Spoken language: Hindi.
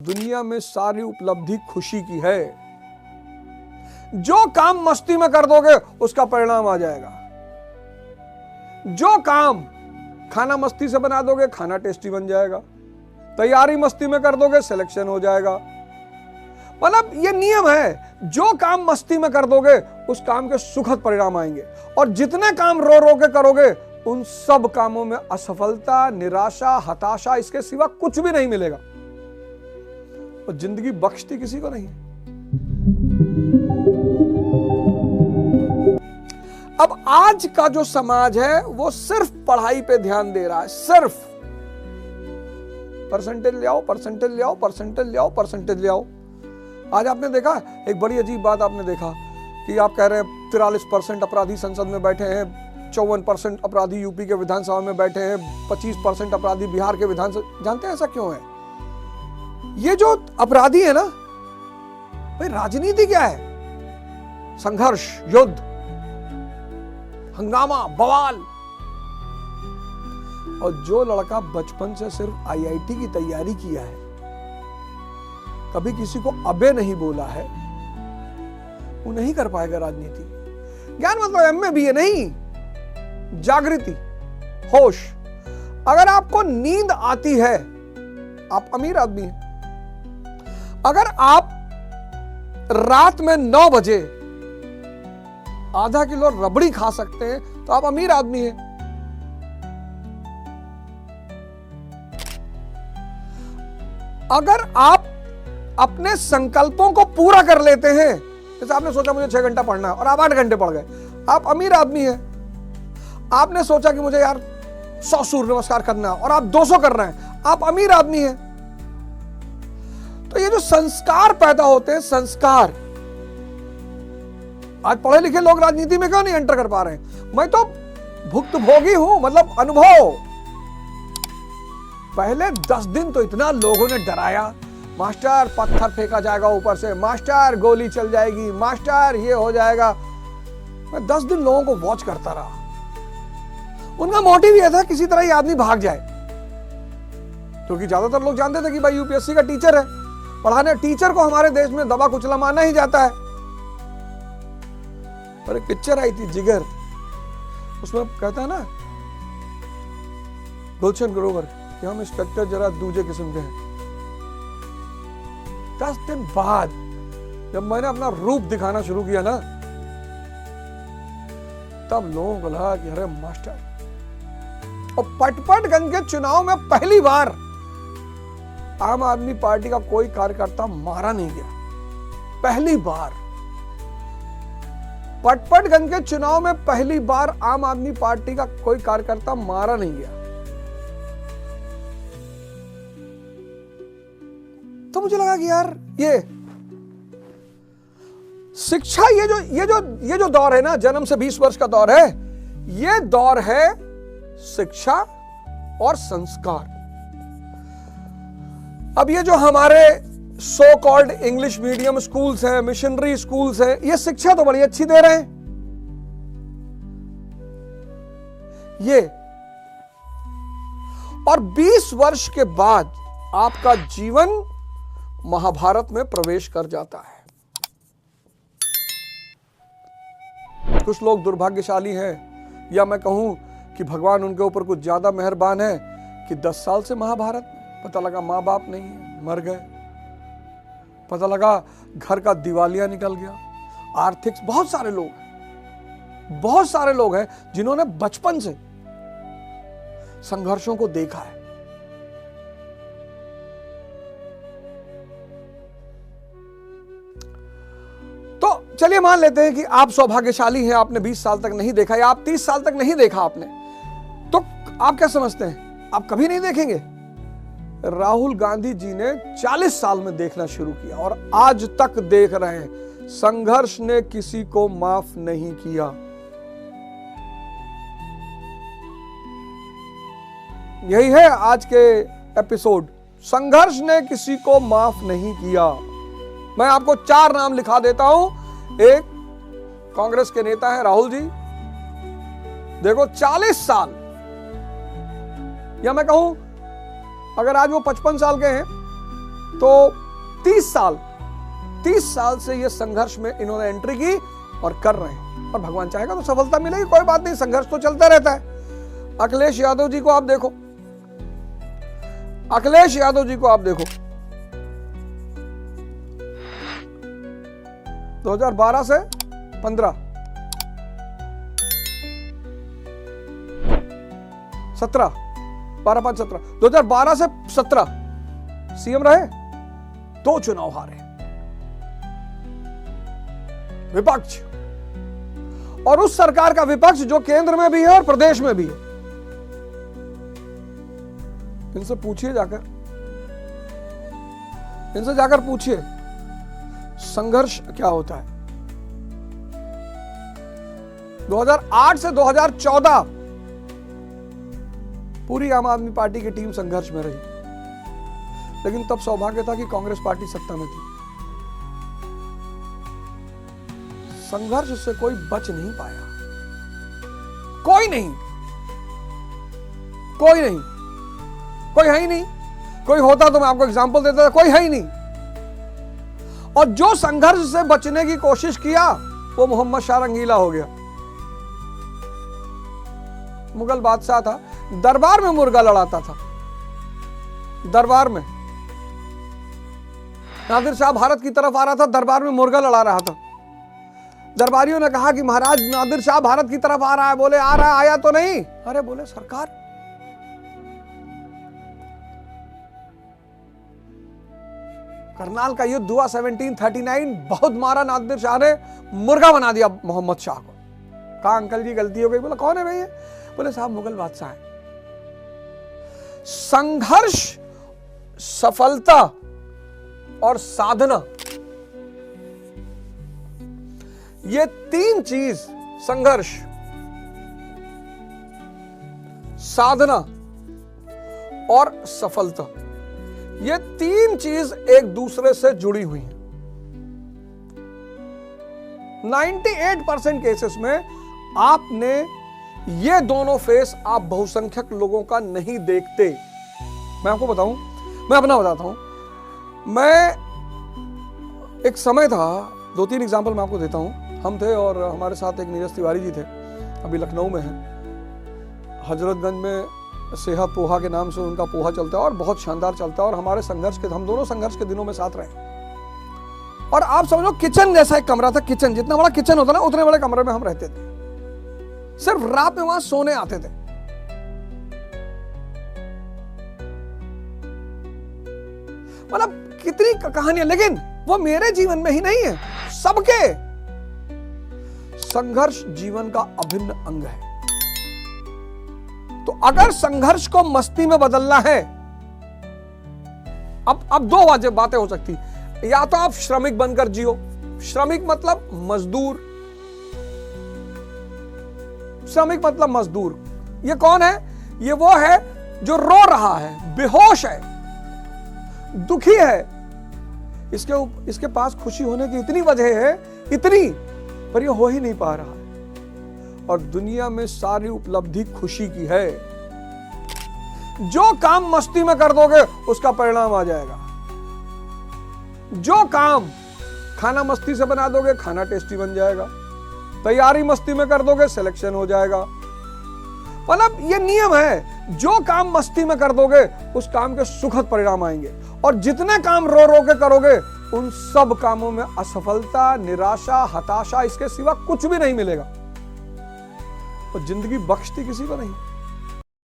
दुनिया में सारी उपलब्धि खुशी की है। जो काम मस्ती में कर दोगे उसका परिणाम आ जाएगा। जो काम खाना मस्ती से बना दोगे, खाना टेस्टी बन जाएगा। तैयारी मस्ती में कर दोगे, सिलेक्शन हो जाएगा। मतलब ये नियम है, जो काम मस्ती में कर दोगे उस काम के सुखद परिणाम आएंगे, और जितने काम रो रो के करोगे उन सब कामों में असफलता, निराशा, हताशा, इसके सिवा कुछ भी नहीं मिलेगा। और जिंदगी बख्शती किसी को नहीं। अब आज का जो समाज है वो सिर्फ पढ़ाई पे ध्यान दे रहा है, सिर्फ परसेंटेज ले आओ, परसेंटेज ले आओ, परसेंटेज ले आओ, परसेंटेज ले आओ। आज आपने देखा एक बड़ी अजीब बात, आपने देखा कि आप कह रहे हैं 43% अपराधी संसद में बैठे हैं, 54% अपराधी यूपी के विधानसभा में बैठे हैं, 25% अपराधी बिहार के विधानसभा। जानते हैं ऐसा क्यों है? ये जो अपराधी है ना भाई, राजनीति क्या है? संघर्ष, युद्ध, हंगामा, बवाल। और जो लड़का बचपन से सिर्फ आईआईटी की तैयारी किया है, कभी किसी को अबे नहीं बोला है, वो नहीं कर पाएगा राजनीति। ज्ञान मतलब एमए बीए नहीं, जागृति, होश। अगर आपको नींद आती है, आप अमीर आदमी हैं। अगर आप रात में 9 बजे आधा किलो रबड़ी खा सकते हैं तो आप अमीर आदमी हैं। अगर आप अपने संकल्पों को पूरा कर लेते हैं, जैसे आपने सोचा मुझे 6 घंटा पढ़ना है और आप 8 घंटे पढ़ गए, आप अमीर आदमी हैं। आपने सोचा कि मुझे यार 100 सूर्य नमस्कार करना है और आप 200 कर रहे हैं, आप अमीर आदमी हैं। तो ये जो संस्कार पैदा होते हैं, संस्कार, आज पढ़े लिखे लोग राजनीति में क्यों नहीं एंटर कर पा रहे हैं? मैं तो भुक्तभोगी हूं, मतलब अनुभव। पहले 10 दिन तो इतना लोगों ने डराया, मास्टर पत्थर फेंका जाएगा ऊपर से, मास्टर गोली चल जाएगी, मास्टर ये हो जाएगा। मैं 10 दिन लोगों को वॉच करता रहा। उनका मोटिव यह था किसी तरह ये आदमी भाग जाए, क्योंकि ज्यादातर लोग जानते थे कि भाई यूपीएससी का टीचर है, पढ़ाने टीचर को हमारे देश में दबा कुचला माना ही जाता है। और एक पिक्चर आई थी जिगर, उसमें कहता है ना गुलशन ग्रोवर कि हम इंस्पेक्टर जरा दूजे किस्म के हैं। 10 दिन बाद जब मैंने अपना रूप दिखाना शुरू किया ना, तब लोगों को लगा कि अरे मास्टर। और पटपटगंज के चुनाव में पहली बार आम आदमी पार्टी का कोई कार्यकर्ता मारा नहीं गया। पहली बार पटपटगंज के चुनाव में पहली बार आम आदमी पार्टी का कोई कार्यकर्ता मारा नहीं गया। तो मुझे लगा कि यार ये शिक्षा, ये जो दौर है ना, जन्म से 20 वर्ष का दौर है, ये दौर है शिक्षा और संस्कार। अब ये जो हमारे so called English medium schools हैं, मिशनरी स्कूल्स हैं, ये शिक्षा तो बड़ी अच्छी दे रहे हैं। ये और 20 वर्ष के बाद आपका जीवन महाभारत में प्रवेश कर जाता है। कुछ लोग दुर्भाग्यशाली हैं, या मैं कहूं कि भगवान उनके ऊपर कुछ ज्यादा मेहरबान है कि 10 साल से महाभारत, पता लगा माँ बाप नहीं है, मर गए, पता लगा घर का दिवालिया निकल गया, आर्थिक। बहुत सारे लोग हैं जिन्होंने बचपन से संघर्षों को देखा है। तो चलिए मान लेते हैं कि आप सौभाग्यशाली हैं, आपने 20 साल तक नहीं देखा, या आप 30 साल तक नहीं देखा आपने, तो आप क्या समझते हैं आप कभी नहीं देखेंगे? राहुल गांधी जी ने 40 साल में देखना शुरू किया और आज तक देख रहे हैं। संघर्ष ने किसी को माफ नहीं किया। यही है आज के एपिसोड, संघर्ष ने किसी को माफ नहीं किया। मैं आपको 4 नाम लिखा देता हूं। एक कांग्रेस के नेता है राहुल जी, देखो 40 साल, या मैं कहूं अगर आज वो 55 साल के हैं तो 30 साल से ये संघर्ष में इन्होंने एंट्री की और कर रहे हैं, और भगवान चाहेगा तो सफलता मिलेगी, कोई बात नहीं, संघर्ष तो चलता रहता है। अखिलेश यादव जी को आप देखो, अखिलेश यादव जी को आप देखो, 2012 से 15, 17, 12, 5, 17, 2012 से 17 सीएम रहे, 2 चुनाव हारे, विपक्ष, और उस सरकार का विपक्ष जो केंद्र में भी है और प्रदेश में भी है। इनसे पूछिए, इनसे जाकर पूछिए संघर्ष क्या होता है। 2008 से 2014 पूरी आम आदमी पार्टी की टीम संघर्ष में रही, लेकिन तब सौभाग्य था कि कांग्रेस पार्टी सत्ता में थी। संघर्ष से कोई बच नहीं पाया, कोई नहीं, कोई है ही नहीं। कोई होता तो मैं आपको एग्जांपल देता था, कोई है ही नहीं। और जो संघर्ष से बचने की कोशिश किया वो मोहम्मद शाह रंगीला हो गया। मुगल बादशाह था, दरबार में मुर्गा लड़ाता था, दरबार में। नादिर शाह भारत की तरफ आ रहा था, दरबार में मुर्गा लड़ा रहा था। दरबारियों ने कहा कि महाराज नादिर शाह भारत की तरफ आ रहा है। बोले आ रहा है, आया तो नहीं। अरे बोले सरकार, करनाल का युद्ध हुआ 1739, बहुत मारा नादिर शाह ने, मुर्गा बना दिया मोहम्मद शाह को। कहा अंकल जी गलती हो गई। बोला कौन है भैया? बोले साहब मुगल बादशाह है। संघर्ष, सफलता और साधना, ये 3 चीज, संघर्ष, साधना और सफलता, ये 3 चीज एक दूसरे से जुड़ी हुई हैं। 98% केसेस में आपने ये दोनों फेस आप बहुसंख्यक लोगों का नहीं देखते। मैं आपको बताऊं, मैं अपना बताता हूं। मैं एक समय था, 2-3 एग्जाम्पल मैं आपको देता हूं। हम थे और हमारे साथ एक नीरज तिवारी जी थे, अभी लखनऊ में हैं। हजरतगंज में सेहा पोहा के नाम से उनका पोहा चलता है और बहुत शानदार चलता है। और हमारे संघर्ष के, हम दोनों संघर्ष के दिनों में साथ रहे। और आप समझो किचन जैसा एक कमरा था, किचन जितना बड़ा किचन होता ना उतने बड़े कमरे में हम रहते थे। सिर्फ रात में वहां सोने आते थे। मतलब कितनी कहानियां, लेकिन वो मेरे जीवन में ही नहीं है, सबके। संघर्ष जीवन का अभिन्न अंग है। तो अगर संघर्ष को मस्ती में बदलना है, अब 2 बातें हो सकती, या तो आप श्रमिक बनकर जियो। श्रमिक मतलब मजदूर, श्रमिक मतलब मजदूर। ये कौन है? ये वो है जो रो रहा है, बेहोश है, दुखी है। इसके पास खुशी होने की इतनी वजह है, इतनी, पर ये हो ही नहीं पा रहा है। और दुनिया में सारी उपलब्धि खुशी की है। जो काम मस्ती में कर दोगे उसका परिणाम आ जाएगा। जो काम खाना मस्ती से बना दोगे, खाना टेस्टी बन जाएगा। तैयारी मस्ती में कर दोगे, सिलेक्शन हो जाएगा। मतलब ये नियम है, जो काम मस्ती में कर दोगे उस काम के सुखद परिणाम आएंगे। और जितने काम रो रो के करोगे उन सब कामों में असफलता, निराशा, हताशा, इसके सिवा कुछ भी नहीं मिलेगा। और जिंदगी बख्शती किसी को नहीं।